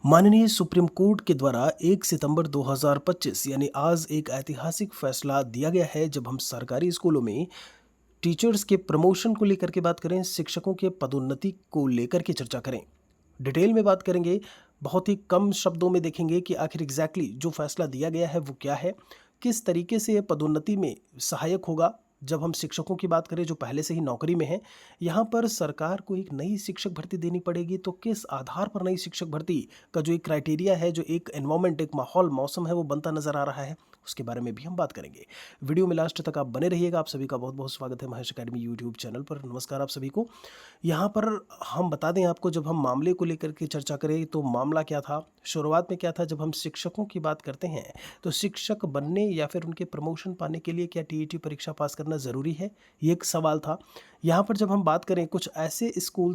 माननीय supreme court के द्वारा 1 सितंबर 2025 यानी आज एक ऐतिहासिक फैसला दिया गया है जब हम सरकारी स्कूलों में टीचर्स के प्रमोशन को लेकर के बात करें, शिक्षकों के पदोन्नति को लेकर के चर्चा करें। डिटेल में बात करेंगे, बहुत ही कम शब्दों में देखेंगे कि आखिर जो फैसला दिया गया है वो क्या है, किस तरीके से ये पदोन्नति में सहायक होगा। जब हम शिक्षकों की बात करें जो पहले से ही नौकरी में हैं, यहाँ पर सरकार को एक नई शिक्षक भर्ती देनी पड़ेगी, तो किस आधार पर नई शिक्षक भर्ती का जो एक क्राइटेरिया है, जो एक एनवायरनमेंट, एक माहौल, मौसम है वो बनता नज़र आ रहा है, उसके बारे में भी हम बात करेंगे। वीडियो में लास्ट तक आप बने रहिएगा। आप सभी का बहुत बहुत स्वागत है महेश अकेडमी यूट्यूब चैनल पर। नमस्कार आप सभी को। यहाँ पर हम बता दें आपको, जब हम मामले को लेकर के चर्चा करें तो मामला क्या था, शुरुआत में क्या था। जब हम शिक्षकों की बात करते हैं तो शिक्षक बनने या फिर उनके प्रमोशन पाने के लिए क्या टीईटी परीक्षा पास करना ज़रूरी है, ये एक सवाल था। यहाँ पर जब हम बात करें, कुछ ऐसे स्कूल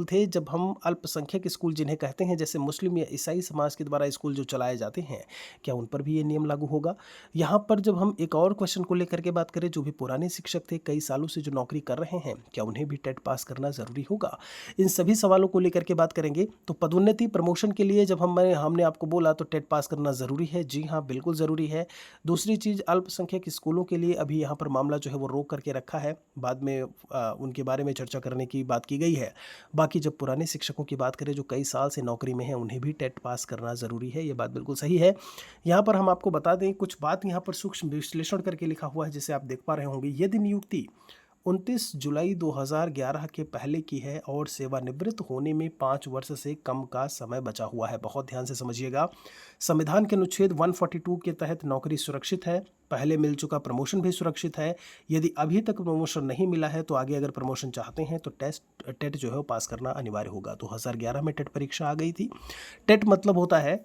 थे जब हम अल्पसंख्यक स्कूल जिन्हें कहते हैं, जैसे मुस्लिम या ईसाई समाज के द्वारा स्कूल जो चलाए जाते हैं, क्या उन पर भी ये नियम लागू होगा। यहाँ पर जब हम एक और क्वेश्चन को लेकर के बात करें, जो भी पुराने शिक्षक थे, कई सालों से जो नौकरी कर रहे हैं, क्या उन्हें भी टेट पास करना ज़रूरी होगा। इन सभी सवालों को लेकर के बात करेंगे। तो पदोन्नति प्रमोशन के लिए जब हमने आपको बोला तो टेट पास करना ज़रूरी है, जी हाँ बिल्कुल ज़रूरी है। दूसरी चीज़, अल्पसंख्यक स्कूलों के लिए अभी यहाँ पर मामला जो है वो रोक करके रखा है, बाद में उनके बारे में चर्चा करने की बात की गई है। बाकी जब पुराने शिक्षकों की बात करें जो कई साल से नौकरी में हैं, उन्हें भी टेट पास करना ज़रूरी है, ये बात बिल्कुल सही है। यहाँ पर हम आपको बता दें, कुछ बात यहाँ पर सूक्ष्म विश्लेषण करके लिखा हुआ है, जिसे आप देख पा रहे होंगे। यदि नियुक्ति 29 जुलाई 2011 के पहले की है और सेवानिवृत्त होने में 5 वर्ष से कम का समय बचा हुआ है, बहुत ध्यान से समझिएगा। संविधान के अनुच्छेद 142 के तहत नौकरी सुरक्षित है, पहले मिल चुका प्रमोशन भी सुरक्षित है। यदि अभी तक प्रमोशन नहीं मिला है तो आगे अगर प्रमोशन चाहते हैं तो टेट जो है वो पास करना अनिवार्य होगा। 2011 में टेट परीक्षा आ गई थी। टेट मतलब होता है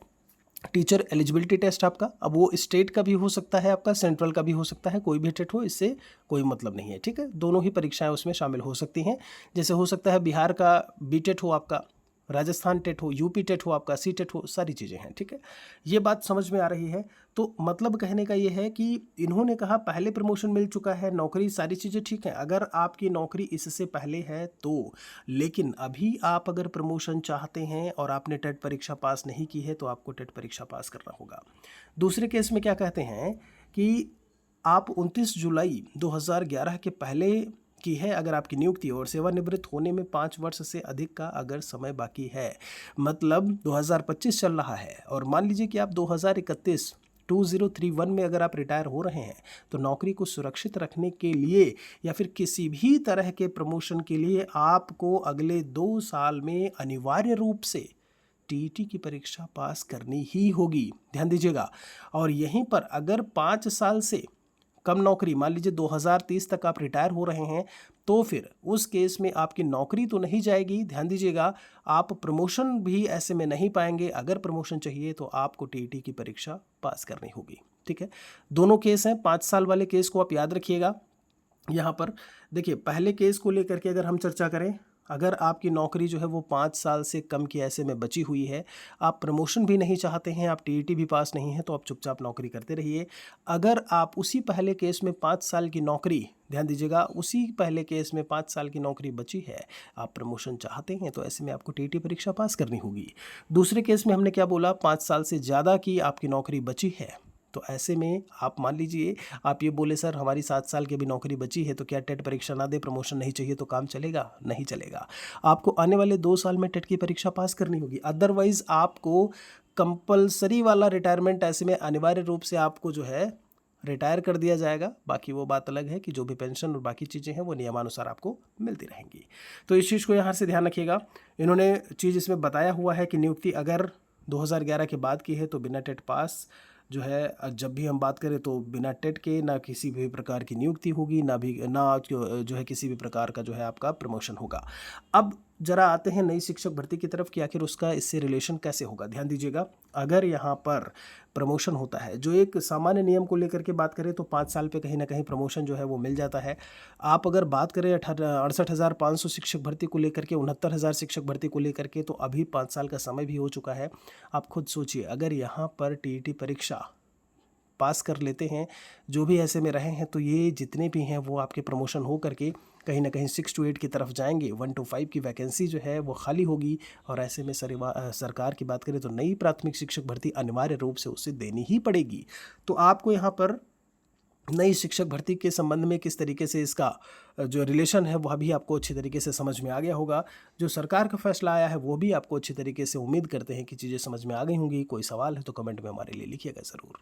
टीचर एलिजिबिलिटी टेस्ट आपका। अब वो स्टेट का भी हो सकता है, आपका सेंट्रल का भी हो सकता है, कोई भी टेट हो, इससे कोई मतलब नहीं है, ठीक है। दोनों ही परीक्षाएं उसमें शामिल हो सकती हैं। जैसे हो सकता है बिहार का बी टेट हो आपका, राजस्थान टेट हो, यूपी टेट हो आपका, सी टेट हो, सारी चीज़ें हैं, ठीक है। ये बात समझ में आ रही है। तो मतलब कहने का ये है कि इन्होंने कहा पहले प्रमोशन मिल चुका है, नौकरी, सारी चीज़ें ठीक है, अगर आपकी नौकरी इससे पहले है तो। लेकिन अभी आप अगर प्रमोशन चाहते हैं और आपने टेट परीक्षा पास नहीं की है तो आपको टेट परीक्षा पास करना होगा। दूसरे केस में क्या कहते हैं कि आप 29 जुलाई 2011 के पहले की है अगर आपकी नियुक्ति, और सेवानिवृत्त होने में 5 वर्ष से अधिक का अगर समय बाकी है, मतलब 2025 चल रहा है और मान लीजिए कि आप 2031 में अगर आप रिटायर हो रहे हैं, तो नौकरी को सुरक्षित रखने के लिए या फिर किसी भी तरह के प्रमोशन के लिए आपको अगले 2 साल में अनिवार्य रूप से टीईटी की परीक्षा पास करनी ही होगी, ध्यान दीजिएगा। और यहीं पर अगर 5 साल से कम नौकरी, मान लीजिए 2030 तक आप रिटायर हो रहे हैं, तो फिर उस केस में आपकी नौकरी तो नहीं जाएगी, ध्यान दीजिएगा, आप प्रमोशन भी ऐसे में नहीं पाएंगे। अगर प्रमोशन चाहिए तो आपको टीईटी की परीक्षा पास करनी होगी, ठीक है। दोनों केस हैं, 5 साल वाले केस को आप याद रखिएगा। यहाँ पर देखिए, पहले केस को लेकर के अगर हम चर्चा करें, अगर आपकी नौकरी जो है वो 5 साल से कम की ऐसे में बची हुई है, आप प्रमोशन भी नहीं चाहते हैं, आप टीईटी भी पास नहीं है, तो आप चुपचाप नौकरी करते रहिए। अगर आप उसी पहले केस में 5 साल की नौकरी, ध्यान दीजिएगा, उसी पहले केस में 5 साल की नौकरी बची है, आप प्रमोशन चाहते हैं, तो ऐसे में आपको टीईटी परीक्षा पास करनी होगी। दूसरे केस में हमने क्या बोला, 5 साल से ज़्यादा की आपकी नौकरी बची है, तो ऐसे में आप मान लीजिए आप ये बोले सर हमारी 7 साल की भी नौकरी बची है, तो क्या टेट परीक्षा ना दे, प्रमोशन नहीं चाहिए, तो काम चलेगा? नहीं चलेगा। आपको आने वाले 2 साल में टेट की परीक्षा पास करनी होगी, अदरवाइज़ आपको कंपल्सरी वाला रिटायरमेंट, ऐसे में अनिवार्य रूप से आपको जो है रिटायर कर दिया जाएगा। बाकी वो बात अलग है कि जो भी पेंशन और बाकी चीज़ें हैं वो नियमानुसार आपको मिलती रहेंगी। तो इस चीज़ को यहाँ से ध्यान रखिएगा। इन्होंने चीज़ इसमें बताया हुआ है कि नियुक्ति अगर 2011 के बाद की है तो बिना टेट पास जो है, जब भी हम बात करें तो बिना टेट के ना किसी भी प्रकार की नियुक्ति होगी, ना जो है किसी भी प्रकार का जो है आपका प्रमोशन होगा। अब जरा आते हैं नई शिक्षक भर्ती की तरफ कि आखिर उसका इससे रिलेशन कैसे होगा। ध्यान दीजिएगा, अगर यहाँ पर प्रमोशन होता है, जो एक सामान्य नियम को लेकर के बात करें तो 5 साल पे कहीं ना कहीं प्रमोशन जो है वो मिल जाता है। आप अगर बात करें 68,500 शिक्षक भर्ती को लेकर के, 69,000 शिक्षक भर्ती को लेकर के, तो अभी 5 साल का समय भी हो चुका है। आप खुद सोचिए, अगर यहाँ पर टीईटी परीक्षा पास कर लेते हैं जो भी ऐसे में रहे हैं, तो ये जितने भी हैं वो आपके प्रमोशन हो करके कहीं न कहीं 6 टू 8 की तरफ जाएँगे, 1 टू 5 की वैकेंसी जो है वो खाली होगी और ऐसे में सरकार की बात करें तो नई प्राथमिक शिक्षक भर्ती अनिवार्य रूप से उसे देनी ही पड़ेगी। तो आपको यहाँ पर नई शिक्षक भर्ती के संबंध में किस तरीके से इसका जो रिलेशन है वह भी आपको अच्छी तरीके से समझ में आ गया होगा। जो सरकार का फैसला आया है वो भी आपको अच्छी तरीके से उम्मीद करते हैं कि चीज़ें समझ में आ गई होंगी। कोई सवाल है तो कमेंट में हमारे लिए लिखिएगा ज़रूर।